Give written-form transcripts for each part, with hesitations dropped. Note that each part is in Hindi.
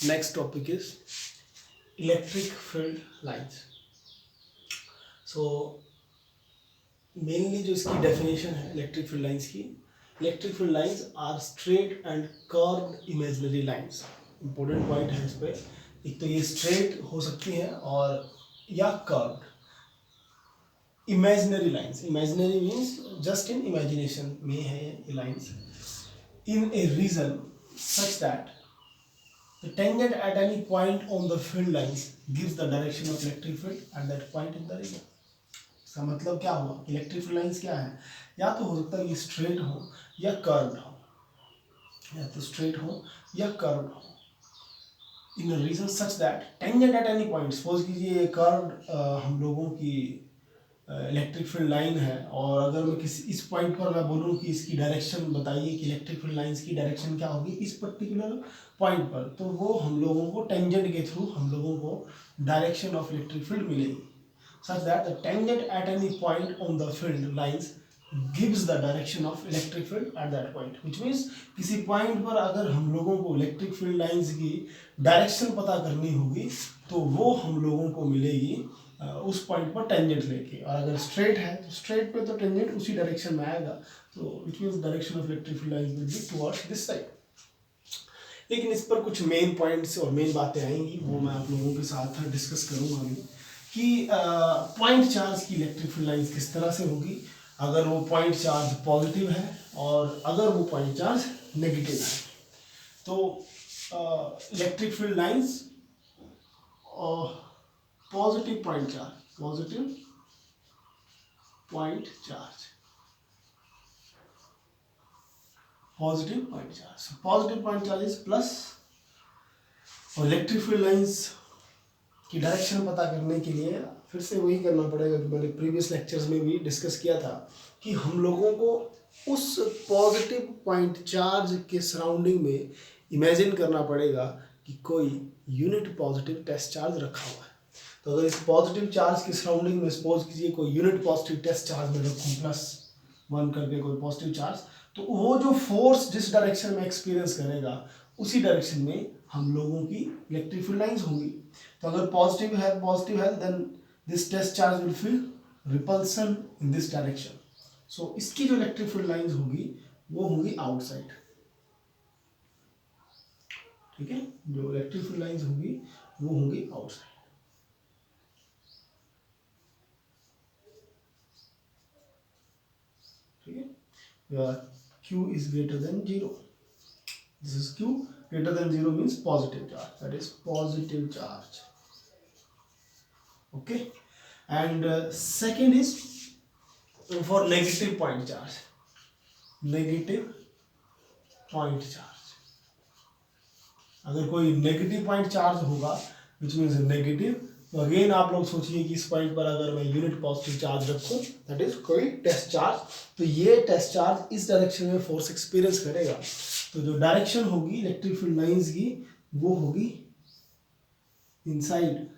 Next topic is electric field lines. So mainly जो इसकी डेफिनेशन है इलेक्ट्रिक फील्ड लाइंस की, electric field lines are straight and curved imaginary lines. Important point है इस पर. एक तो ये स्ट्रेट हो सकती है और या curved. Imaginary lines, imaginary means just in imagination में है ये lines. In a region such that the tangent at any point on the field lines gives the direction of electric field at that point in the region. इसका मतलब क्या हुआ? इलेक्ट्रिक फील्ड लाइंस क्या है? या तो हो सकता है ये स्ट्रेट हो या कर्व्ड हो, या तो स्ट्रेट हो या कर्व्ड हो. In region such that tangent at any point, suppose कीजिए कर्व्ड हम लोगों की इलेक्ट्रिक फील्ड लाइन है, और अगर मैं किसी इस पॉइंट पर मैं बोलूँ कि इसकी डायरेक्शन बताइए कि इलेक्ट्रिक फील्ड लाइंस की डायरेक्शन क्या होगी इस पर्टिकुलर पॉइंट पर, तो वो हम लोगों को टेंजेंट के थ्रू हम लोगों को डायरेक्शन ऑफ इलेक्ट्रिक फील्ड मिलेगी. such that the tangent at any point on the field lines gives the direction of electric field at that point, which means किसी पॉइंट पर अगर हम लोगों को इलेक्ट्रिक फील्ड लाइंस की डायरेक्शन पता करनी होगी तो वो हम लोगों को मिलेगी उस पॉइंट पर टेंजेंट लेके. और अगर स्ट्रेट है तो स्ट्रेट पे तो टेंजेंट उसी डायरेक्शन में आएगा, तो which means direction of electric field lines will be towards this side. लेकिन इस पर कुछ मेन पॉइंट्स और मेन बातें आएंगी, वो मैं आप लोगों के साथ डिस्कस करूंगा अभी कि पॉइंट चार्ज की इलेक्ट्रिक फील्ड लाइंस किस तरह से होगी अगर वो पॉइंट चार्ज पॉजिटिव है और अगर वो पॉइंट चार्ज नेगेटिव है. तो electric field lines positive point charge, positive point charge, positive point charge, positive point charge is plus. और इलेक्ट्रिक फील्ड लाइंस की डायरेक्शन पता करने के लिए फिर से वही करना पड़ेगा जो मैंने प्रीवियस लेक्चर्स में भी डिस्कस किया था कि हम लोगों को उस पॉजिटिव पॉइंट चार्ज के सराउंडिंग में इमेजिन करना पड़ेगा कि कोई यूनिट पॉजिटिव टेस्ट चार्ज रखा हुआ है. तो अगर इस पॉजिटिव चार्ज के सराउंडिंग में सपोज कीजिए कोई यूनिट पॉजिटिव टेस्ट चार्ज में रखूँ +1 करके कोई पॉजिटिव चार्ज, तो वो जो फोर्स जिस डायरेक्शन में एक्सपीरियंस करेगा उसी डायरेक्शन में हम लोगों की इलेक्ट्रिक फील्ड लाइंस होंगी. तो अगर पॉजिटिव है then this test charge will feel repulsion in this direction. So इसकी जो इलेक्ट्रिक फील्ड लाइंस होगी वो होंगी आउटसाइड. ठीक है, जो इलेक्ट्रिक फील्ड लाइंस होगी वो होंगी आउटसाइड. ठीक है, Q is greater than 0. This is Q greater than 0 means positive charge, that is positive charge. Okay, and second is for negative point charge, negative point charge. अगर कोई नेगेटिव पॉइंट चार्ज होगा विच मीन्स नेगेटिव, तो अगेन आप लोग सोचिए कि इस पॉइंट पर अगर मैं यूनिट पॉजिटिव चार्ज रखूं दैट इज कोई टेस्ट चार्ज, तो ये टेस्ट चार्ज इस डायरेक्शन में फोर्स एक्सपीरियंस करेगा. तो जो डायरेक्शन होगी इलेक्ट्रिक फील्ड लाइंस की वो होगी इनसाइड.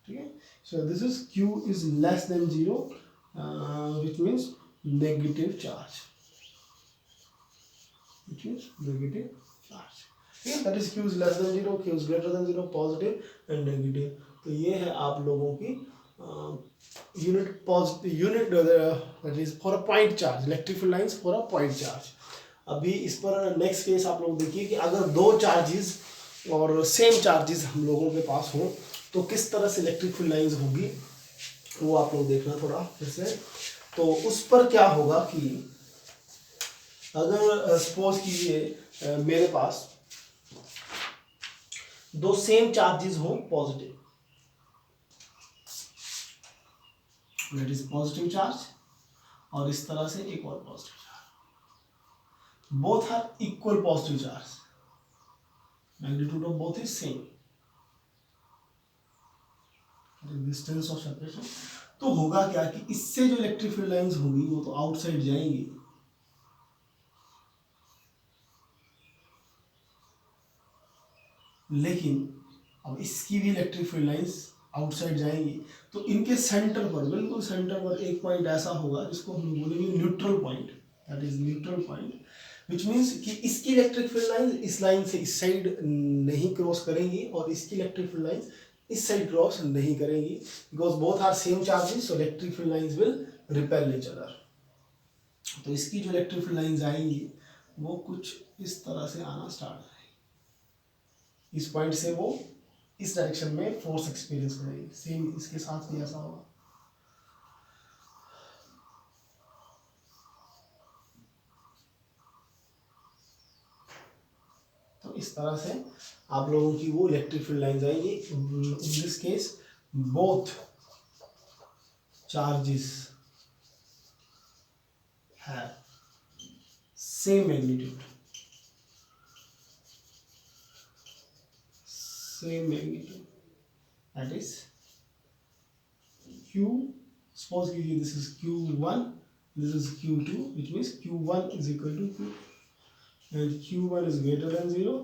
ठीक है, so this is Q is less than 0, which means negative charge, which means negative charge. ठीक, that is Q is less than 0, Q is greater than 0, positive and negative. तो ये है आप लोगों की unit positive unit that is for a point charge, electric field lines for a point charge. अभी इस पर नेक्स्ट केस आप लोग देखिए कि अगर दो चार्जेस और सेम चार्जेस हम लोगों के पास हों तो किस तरह से इलेक्ट्रिक फील्ड लाइंस होगी वो आप लोग देखना थोड़ा फिर से. तो उस पर क्या होगा कि अगर सपोज कीजिए मेरे पास दो सेम चार्जेस हो positive, that is positive charge, और इस तरह से एक और positive charge, both are equal positive charge, magnitude of both is same, distance of separation. तो होगा क्या कि इससे जो इलेक्ट्रिक फील्ड लाइंस होगी वो तो आउटसाइड जाएंगी, लेकिन अब इसकी भी इलेक्ट्रिक फील्ड लाइंस आउटसाइड जाएंगी तो इनके सेंटर पर, बिल्कुल सेंटर पर एक पॉइंट ऐसा होगा जिसको हम बोलेंगे neutral point, that is neutral point, which means कि इसकी इलेक्ट्रिक फील्ड लाइन इस लाइन से इस साइड नहीं क्रॉस करेंगी और इसकी इलेक्ट्रिक फील्ड लाइन इस साइड क्रॉस नहीं करेंगी, because both are same charges, so electric field lines will repel each other. तो इसकी जो इलेक्ट्रिक फील्ड लाइंस आएंगी वो कुछ इस तरह से आना स्टार्ट करेगी, इस पॉइंट से वो इस डायरेक्शन में फोर्स एक्सपीरियंस करेगी। सेम इसके साथ भी ऐसा होगा। तो इस तरह से आप लोगों की वो इलेक्ट्रिक फील्ड लाइंस आएंगी। In this case both charges have same magnitude, that is q, suppose this is q1, this is q2, which means q1 is equal to q, and q1 is greater than 0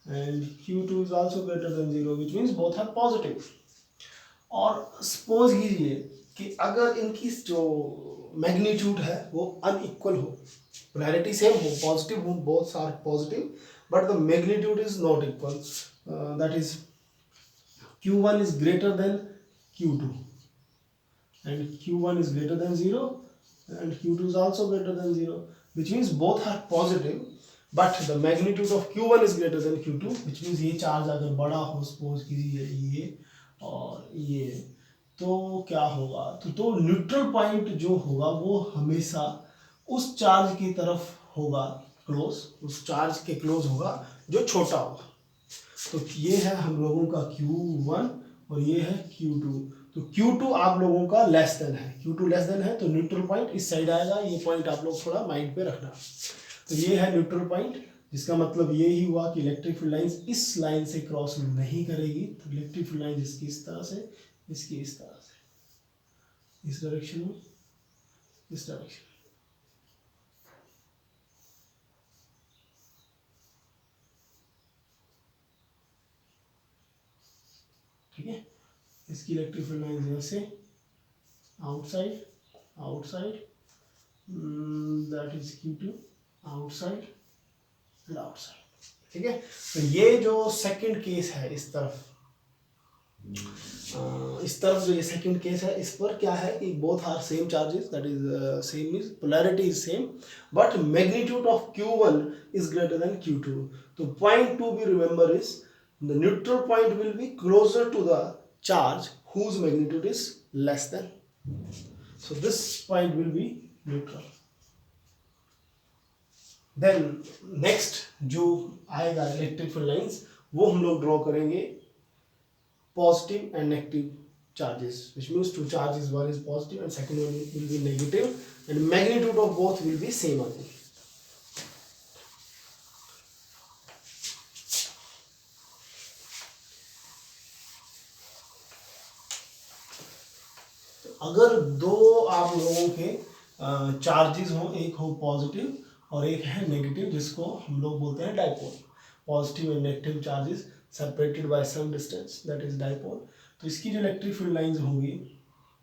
and q2 is also greater than 0, which means both are positive। और सपोज कीजिए कि अगर इनकी जो मैग्नीट्यूड है वो अनइक्वल हो, पोलैरिटी सेम हो, पॉजिटिव हो, both are positive, but the magnitude is not equal, that is q1 is greater than q2 and q1 is greater than 0 and q2 is also greater than 0, which means both are positive but the magnitude of q1 is greater than q2, which means ये चार्ज अगर बड़ा हो, सपोज कीजिए ये और ये, तो क्या होगा, तो न्यूट्रल पॉइंट जो होगा वो हमेशा उस चार्ज की तरफ होगा क्लोज, उस चार्ज के क्लोज होगा जो छोटा होगा। तो ये है हम लोगों का Q1 और ये है Q2। तो Q2 आप लोगों का लेस देन है, Q2 लेस देन है तो न्यूट्रल पॉइंट इस साइड आएगा। ये पॉइंट आप लोग थोड़ा माइंड पे रखना। तो ये है न्यूट्रल पॉइंट, जिसका मतलब ये ही हुआ कि इलेक्ट्रिक फील्ड लाइंस इस लाइन से क्रॉस नहीं करेगी। तो इलेक्ट्रिक फील्ड लाइंस इसकी इस तरह से, इसकी इस तरह से, इस डायरेक्शन में, इस डायरेक्शन। ठीक है, इसकी इलेक्ट्रिक फील्ड लाइंस जैसे outside, outside, that is Q2, outside and outside. ठीक है, तो ये जो सेकंड केस है इस तरफ, इस तरफ जो ये सेकंड केस है, इस पर क्या है कि both are same charges, that is same is polarity is same, but magnitude of Q1 is greater than Q2। तो point to be remember is the neutral point will be closer to the charge whose magnitude is less than, so this point will be neutral। then next जो आएगा इलेक्ट्रिक फील्ड लाइंस, वो हम लोग ड्रॉ करेंगे positive and negative charges, which means two charges, one is positive and second one will be negative, and magnitude of both will be same again। अगर दो आप लोगों के चार्जेस हो, एक हो पॉजिटिव और एक है नेगेटिव, जिसको हम लोग बोलते हैं dipole, positive and negative charges separated by some distance, that is dipole. तो इसकी जो इलेक्ट्रिक फील्ड लाइंस होंगी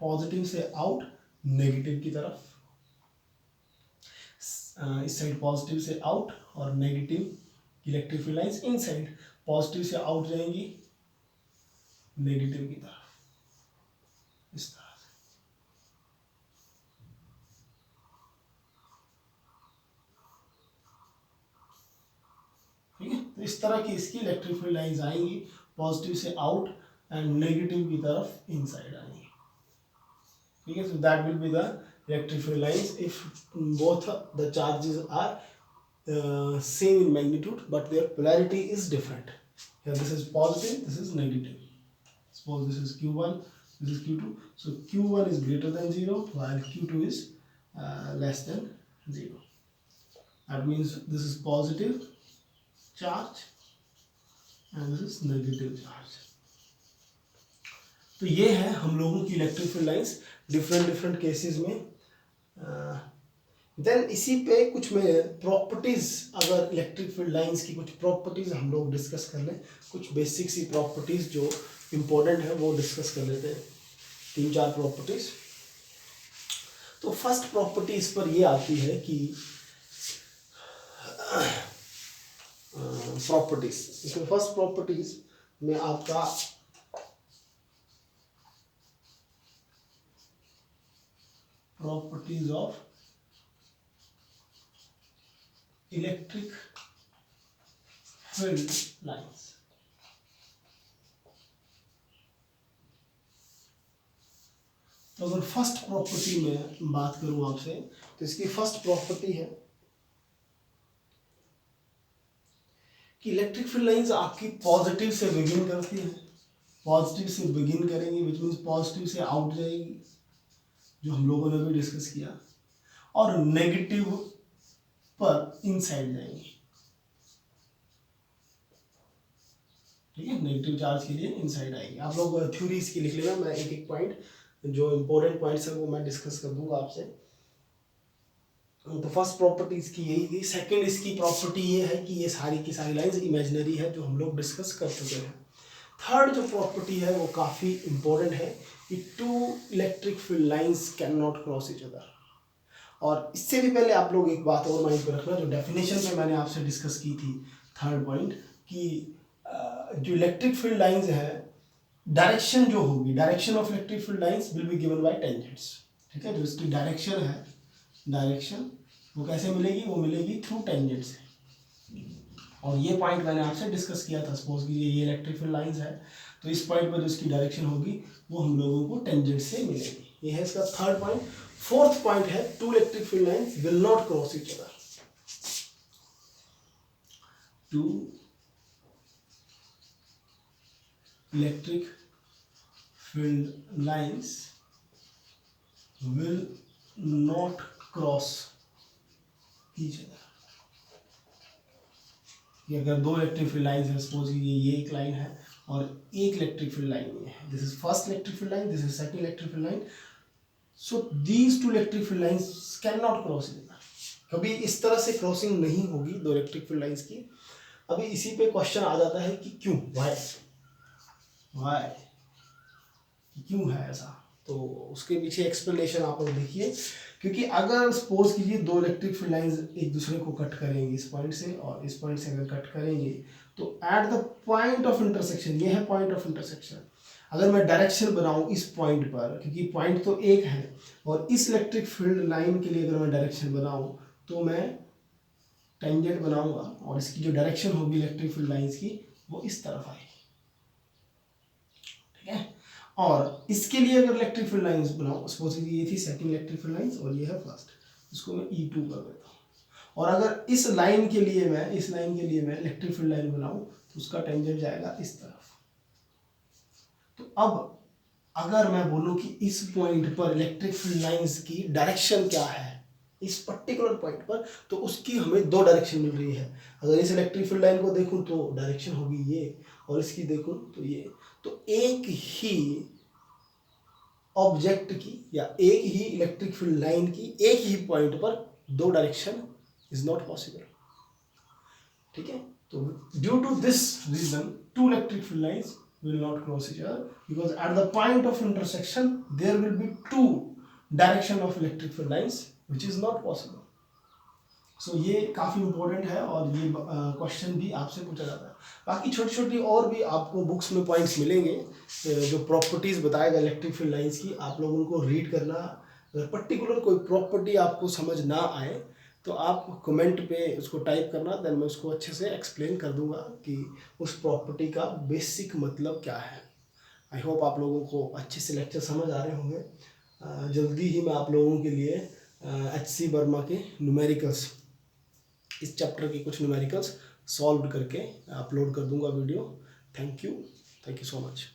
पॉजिटिव से आउट, नेगेटिव की तरफ, इस साइड पॉजिटिव से आउट और negative electric field lines inside, positive से आउट जाएंगी, नेगेटिव की तरफ, इस तरह। ठीक है, तो इस तरह की इसकी इलेक्ट्रिक फील्ड लाइंस आएंगी, पॉजिटिव से आउट एंड नेगेटिव की तरफ इनसाइड आएंगी। ठीक है, so that will be the electric field lines if both the charges are same in magnitude but their polarity is different. Here this is positive, this is negative. Suppose this is Q1, this is Q2. So Q1 is greater than 0 while Q2 is less than 0. That means this is positive charge and this is negative charge। तो ये है हम लोगों की electric field lines different cases में। देन इसी पे कुछ में प्रॉपर्टीज, अगर इलेक्ट्रिक फील्ड लाइंस की कुछ प्रॉपर्टीज हम लोग डिस्कस कर लें, कुछ बेसिक सी प्रॉपर्टीज जो इम्पोर्टेंट है वो डिस्कस कर लेते हैं, 3-4 प्रॉपर्टीज। तो फर्स्ट प्रॉपर्टी इस पर ये आती है कि प्रॉपर्टीज, इसमें फर्स्ट प्रॉपर्टीज में आपका properties of electric field lines. तो अगर फर्स्ट प्रॉपर्टी में बात करूं आपसे, तो इसकी फर्स्ट प्रॉपर्टी है कि इलेक्ट्रिक फील्ड लाइंस आपकी पॉजिटिव से बिगिन करती है, पॉजिटिव से बिगिन करेंगी, विच मीन्स पॉजिटिव से आउट जाएगी, जो हम लोगों ने भी डिस्कस किया, और नेगेटिव पर इनसाइड जाएंगी। ठीक है, नेगेटिव चार्ज के लिए इनसाइड आएगी। आप लोग थ्योरी इसकी लिख लेना, मैं एक एक पॉइंट जो इंपॉर्टेंट पॉइंट्स है वो मैं डिस्कस कर दूंगा आपसे। तो फर्स्ट प्रॉपर्टी इसकी यही थी। सेकंड इसकी प्रॉपर्टी ये है कि ये सारी की सारी लाइंस इमेजिनरी है, जो हम लोग डिस्कस कर चुके हैं। थर्ड जो प्रॉपर्टी है वो काफ़ी इंपॉर्टेंट है कि two electric field lines can not cross each other. और इससे भी पहले आप लोग एक बात और माइंड पे रखना, जो डेफिनेशन में मैंने आपसे डिस्कस की थी, थर्ड पॉइंट, कि जो इलेक्ट्रिक फील्ड लाइंस है, डायरेक्शन जो होगी, direction of electric field lines will be given by tangents. ठीक है, जो इसकी डायरेक्शन है, डायरेक्शन वो कैसे मिलेगी, वो मिलेगी थ्रू टेंजेंट से। और ये पॉइंट मैंने आपसे डिस्कस किया था। सपोज कीजिए ये इलेक्ट्रिक फील्ड लाइंस है, तो इस पॉइंट पर जो इसकी डायरेक्शन होगी वो हम लोगों को टेंजेंट से मिलेगी। ये है इसका थर्ड पॉइंट। फोर्थ पॉइंट है two electric field lines will not cross each other. Two electric field lines will not cross each other। ये अगर दो इलेक्ट्रिक फील्ड लाइंस है, सपोज ये एक लाइन है और एक इलेक्ट्रिक फील्ड लाइन ये है, this is first electric field line, this is second electric field line, so these two electric field lines can not cross each other. कभी इस तरह से क्रॉसिंग नहीं होगी दो इलेक्ट्रिक फील्ड लाइंस की। अभी इसी पे क्वेश्चन आ जाता है कि क्यों, वाई क्यों है ऐसा। तो उसके पीछे एक्सप्लेनेशन आप लोग देखिए, क्योंकि अगर सपोज कीजिए दो इलेक्ट्रिक फील्ड लाइंस एक दूसरे को कट करेंगे, इस पॉइंट से और इस पॉइंट से अगर कट करेंगे, तो at the point of intersection, ये है पॉइंट ऑफ इंटरसेक्शन, अगर मैं डायरेक्शन बनाऊं इस पॉइंट पर, क्योंकि पॉइंट तो एक है, और इस इलेक्ट्रिक फील्ड लाइन के लिए अगर मैं डायरेक्शन बनाऊं तो मैं टेंजेंट बनाऊंगा, और इसकी जो डायरेक्शन होगी इलेक्ट्रिक फील्ड लाइंस की वो इस तरफ आएगी। ठीक है, और इसके लिए अगर इलेक्ट्रिक फील्ड लाइंस बनाऊं, सपोज ये थी सेकंड इलेक्ट्रिक फील्ड लाइंस और ये है फर्स्ट, इसको मैं E2 कर देता हूँ। और अगर इस लाइन के लिए मैं इलेक्ट्रिक फील्ड लाइन बनाऊं तो उसका टेंजेंट जाएगा इस तरफ। तो अब अगर मैं बोलूं कि इस पॉइंट पर इलेक्ट्रिक फील्ड लाइंस की डायरेक्शन क्या है इस पर्टिकुलर पॉइंट पर, तो उसकी हमें दो डायरेक्शन मिल रही है। अगर इस इलेक्ट्रिक फील्ड लाइन को देखूं तो डायरेक्शन होगी ये, और इसकी देखूं तो ये। तो एक ही ऑब्जेक्ट की या एक ही इलेक्ट्रिक फील्ड लाइन की एक ही पॉइंट पर दो डायरेक्शन इज नॉट पॉसिबल। ठीक है, तो due to this reason two electric field lines will not cross each other, because at the point of intersection there will be two direction of electric field lines which is not possible। so ये काफ़ी इंपॉर्टेंट है और ये क्वेश्चन भी आपसे पूछा जाता है। बाकी छोटी छोटी और भी आपको बुक्स में पॉइंट्स मिलेंगे जो प्रॉपर्टीज़ बताएगा इलेक्ट्रिक फील्ड लाइंस की, आप लोग उनको रीड करना। अगर पर्टिकुलर कोई प्रॉपर्टी आपको समझ ना आए तो आप कमेंट पे उसको टाइप करना, देन मैं उसको अच्छे से एक्सप्लेन कर दूंगा कि उस प्रॉपर्टी का बेसिक मतलब क्या है। आई होप आप लोगों को अच्छे से लेक्चर समझ आ रहे होंगे। जल्दी ही मैं आप लोगों के लिए HC वर्मा के न्यूमेरिकल्स, इस चैप्टर की कुछ न्यूमेरिकल्स सॉल्व करके अपलोड कर दूंगा video. Thank you so much.